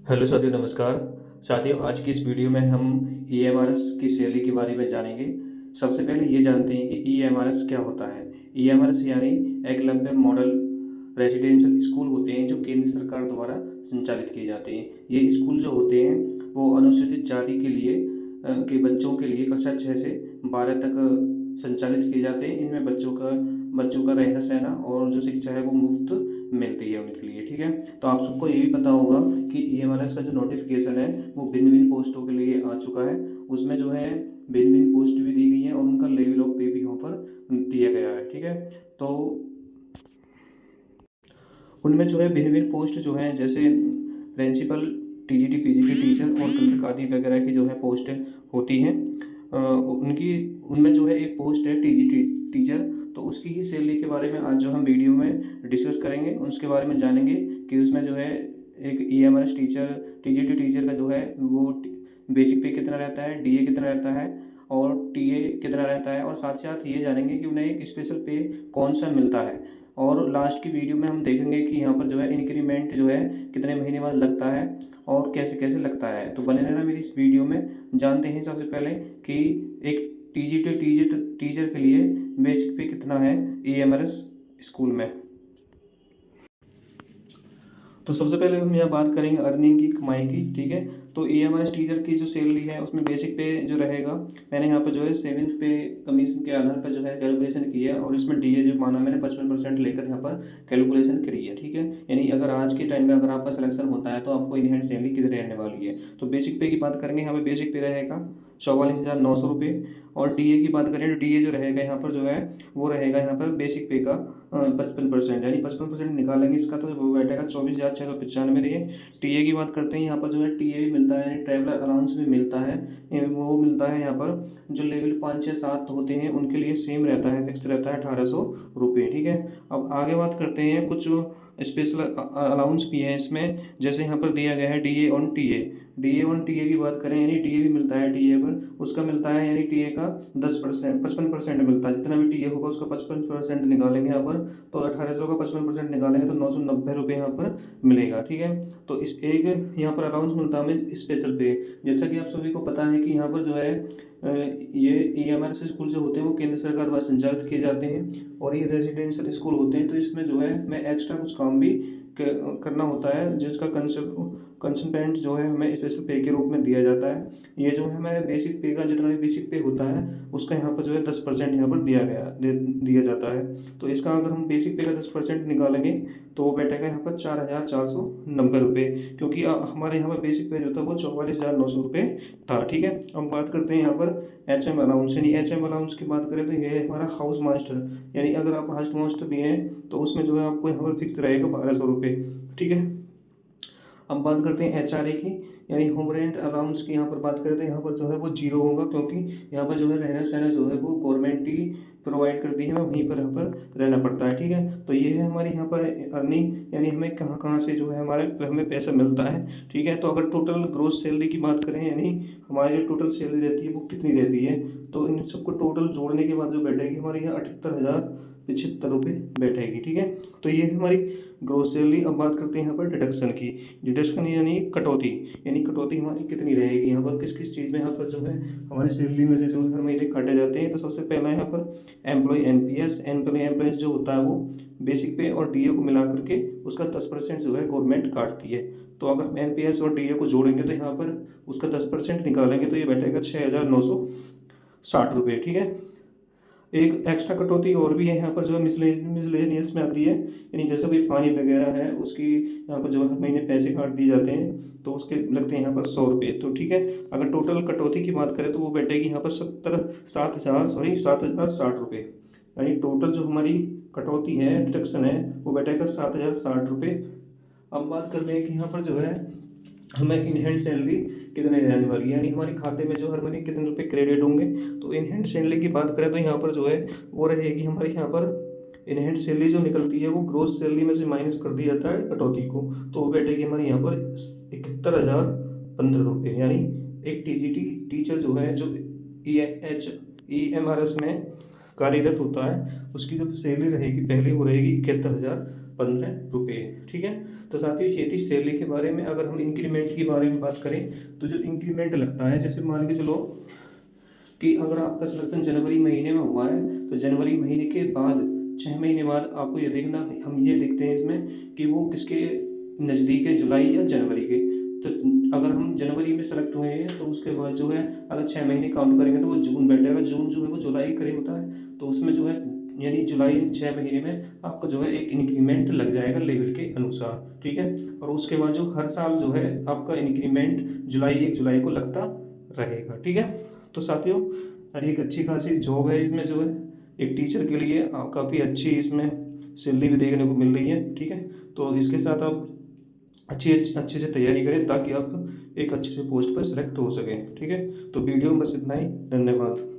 Hello साथियों, नमस्कार। साथियों, आज की इस वीडियो में हम ईएमआरएस की सैलरी के बारे में जानेंगे। सबसे पहले ये जानते हैं कि ईएमआरएस क्या होता है। ईएमआरएस यानी एकलव्य मॉडल रेजिडेंशियल स्कूल होते हैं जो केंद्र सरकार द्वारा संचालित किए जाते हैं। ये स्कूल जो होते हैं वो अनुसूचित जाति के लिए के बच्चों के लिए कक्षा 6 से 12 तक संचालित किए जाते हैं। इनमें बच्चों का रहना सहना और जो शिक्षा है वो मुफ्त मिलती है उनके लिए। ठीक है, तो आप सबको ये भी पता होगा कि ईएमआरएस का जो नोटिफिकेशन है वो भिन्न भिन्न पोस्टों के लिए आ चुका है। उसमें जो है भिन्न भिन्न पोस्ट भी दी गई है और उनका लेवल ऑफ पे भी यहाँ पर दिया गया है। ठीक है, तो उनमें जो है भिन्न भिन्न पोस्ट जो है जैसे प्रिंसिपल, टीजीटी, पीजीटी टीचर और क्लर्क आदि वगैरह की जो है पोस्ट होती हैं। उनकी उनमें जो है एक पोस्ट है टीजीटी टीचर, तो उसकी ही सैलरी के बारे में आज जो हम वीडियो में डिस्कस करेंगे, उसके बारे में जानेंगे कि उसमें जो है एक ईएमआरएस टीचर, टीजीटी टीचर का जो है वो बेसिक पे कितना रहता है, डीए कितना रहता है और टीए कितना रहता है, और साथ साथ ये जानेंगे कि उन्हें एक स्पेशल पे कौन सा मिलता है। और लास्ट की वीडियो में हम देखेंगे कि यहाँ पर जो है इंक्रीमेंट जो है कितने महीने बाद लगता है और कैसे कैसे लगता है। तो बने रहना मेरी इस वीडियो में। जानते हैं सबसे पहले कि एक टीजीटी टीचर के लिए बेसिक पे कितना है ईएमआरएस स्कूल में। तो सबसे पहले हम यहाँ बात करेंगे अर्निंग की, कमाई की। ठीक है, तो ईएमआईएस टीचर की जो सैलरी है उसमें बेसिक पे जो रहेगा, मैंने यहाँ पर जो है 7th पे कमीशन के आधार पर जो है कैलकुलेशन की है और इसमें डीए जो माना मैंने 55% लेकर यहाँ पर कैलकुलेशन करी है। ठीक है, यानी अगर आज के टाइम में अगर आपका सिलेक्शन होता है तो आपको इन हैंड सैलरी कितनी रहने वाली है। तो बेसिक पे की बात करेंगे, यहाँ पे बेसिक पे रहेगा 44,900 रुपये। और डीए की बात करें तो डीए जो रहेगा यहाँ पर जो है वो रहेगा यहाँ पर बेसिक पे का 55%, यानी 55% निकालेंगे इसका तो वो बैठेगा 24,695। रही है। टीए की बात करते हैं, यहाँ पर जो है टीए भी मिलता है, यानी ट्रैवलर अलाउंस भी मिलता है। वो मिलता है यहाँ पर जो लेवल 5, 6, 7 होते हैं उनके लिए सेम रहता है, फिक्स रहता है 1800 रुपये। ठीक है, अब आगे बात करते हैं कुछ स्पेशल अलाउंस भी है इसमें, जैसे यहाँ पर दिया गया है DA on TA. DA on TA की बात करें, यानी टीए भी मिलता है टीए पर, उसका मिलता है यानी टीए का 10%, 55% मिलता है। जितना भी टीए होगा उसका 55% निकालेंगे यहाँ पर, तो 1800 का 55% निकालेंगे तो 990 रुपये यहाँ पर मिलेगा। ठीक है, तो इस एक यहाँ पर अलाउंस मिलता है हमें स्पेशल पे। जैसा कि आप सभी को पता है कि यहाँ पर जो है ये ईएमआरएस स्कूल जो होते हैं वो केंद्र सरकार द्वारा संचालित किए जाते हैं और ये रेजिडेंशियल स्कूल होते हैं। तो इसमें जो है हमें एक्स्ट्रा कुछ काम भी करना होता है जिसका कंसल्टेंट जो है हमें स्पेशल पे के रूप में दिया जाता है। ये जो है हमें बेसिक पे का जितना भी बेसिक पे होता है उसका यहाँ पर जो है 10% यहाँ पर दिया जाता है। तो इसका अगर हम बेसिक पे का 10% निकालेंगे तो वो बैठेगा यहाँ पर 4,490 रुपये, क्योंकि हमारे यहाँ पर बेसिक पे जो था वो 44,900 रुपये था। ठीक है, अब बात करते हैं यहाँ पर एच एम अलाउंस। यानी एच एम अलाउंस की बात करें तो ये है हमारा हाउस मास्टर, यानी अगर आप हाउस मास्टर भी हैं तो उसमें जो है आपको यहाँ पर फिक्स रहेगा 1200 रुपये। ठीक है, अब बात करते हैं एचआरए की, यानी होम रेंट अलाउंस की। यहाँ पर बात करें तो यहाँ पर जो है वो जीरो होगा, क्योंकि यहाँ पर जो है रहना सहना जो है वो गवर्नमेंट ही प्रोवाइड करती है, वहीं पर यहाँ पर रहना पड़ता है। ठीक है, तो ये है हमारी यहाँ पर अर्निंग, यानी हमें कहाँ कहाँ से जो है हमें पैसा मिलता है। ठीक है, तो अगर टोटल ग्रोस सैलरी की बात करें, यानी हमारी जो टोटल सैलरी रहती है वो कितनी रहती है, तो इन सबको टोटल जोड़ने के बाद जो बैठेगी हमारे यहाँ 78,075 रुपये बैठेगी। ठीक है, तो ये है हमारी ग्रोस सैलरी। अब बात करते हैं यहाँ पर डिडक्शन की। डिडक्शन यानी कटौती, यानी कटौती हमारी कितनी रहेगी, यहाँ पर किस किस चीज़ में यहाँ पर जो है हमारी सैलरी में से जो है हर महीने काटे जाते हैं। तो सबसे पहला यहाँ पर एम्प्लॉय एनपीएस। एनपीएस जो होता है वो बेसिक पे और डीए को मिला करके उसका 10% जो है गवर्नमेंट काटती है। तो अगर हम एनपीएस और डीए को जोड़ेंगे तो यहाँ पर उसका 10% निकालेंगे तो ये बैठेगा 6,960 रुपये। ठीक है, एक एक्स्ट्रा कटौती और भी है यहाँ पर जो मिसलेनियस में आती है, यानी जैसे कोई पानी वगैरह है उसकी यहाँ पर जो हर महीने पैसे काट दिए जाते हैं तो उसके लगते हैं यहाँ पर 100 रुपये। तो ठीक है, अगर टोटल कटौती की बात करें तो वो बैठेगी यहाँ पर 7,060 रुपये, यानी टोटल जो हमारी कटौती है, डिडक्शन है, वो बैठेगा 7,060 रुपये। अब बात करते हैं कि यहाँ पर जो है हमें इन हैंड सैलरी कितने रहने वाली है, यानी हमारे खाते में जो हर महीने कितने रुपए क्रेडिट होंगे। तो इन हैंड सैलरी की बात करें तो यहाँ पर जो है वो रहेगी हमारे यहाँ पर इन हैंड सैलरी जो निकलती है वो ग्रोस सैलरी में से माइनस कर दिया जाता है कटौती को, तो वो बैठेगी हमारे यहाँ पर 71,015 रुपये। यानी एक टीजीटी टीचर जो है जो ईएमआरएस में कार्यरत होता है उसकी जो सैलरी रहेगी पहले वो रहेगी 15 रुपये। ठीक है, तो साथियों ये थी सैलरी के बारे में। अगर हम इंक्रीमेंट के बारे में बात करें तो जो इंक्रीमेंट लगता है, जैसे मान के चलो कि अगर आपका सिलेक्शन जनवरी महीने में हुआ है तो जनवरी महीने के बाद 6 महीने बाद आपको ये देखना, हम ये देखते हैं इसमें कि वो किसके नज़दीक है, जुलाई या जनवरी के। तो अगर हम जनवरी में सेलेक्ट हुए हैं तो उसके बाद जो है अगर 6 महीने काउंट करेंगे तो वो जून बैठेगा। जून जो है वो जुलाई के करीब होता है, तो उसमें जो है यानी जुलाई 6 महीने में आपको जो है एक इंक्रीमेंट लग जाएगा लेवल के अनुसार। ठीक है, और उसके बाद जो हर साल जो है आपका इंक्रीमेंट जुलाई 1 जुलाई को लगता रहेगा। ठीक है, तो साथियों एक अच्छी खासी जॉब है इसमें, जो है एक टीचर के लिए काफ़ी अच्छी इसमें सैलरी भी देखने को मिल रही है। ठीक है, तो इसके साथ आप अच्छे से तैयारी करें ताकि आप एक अच्छे से पोस्ट पर सिलेक्ट हो सकें। ठीक है, तो वीडियो में बस इतना ही। धन्यवाद।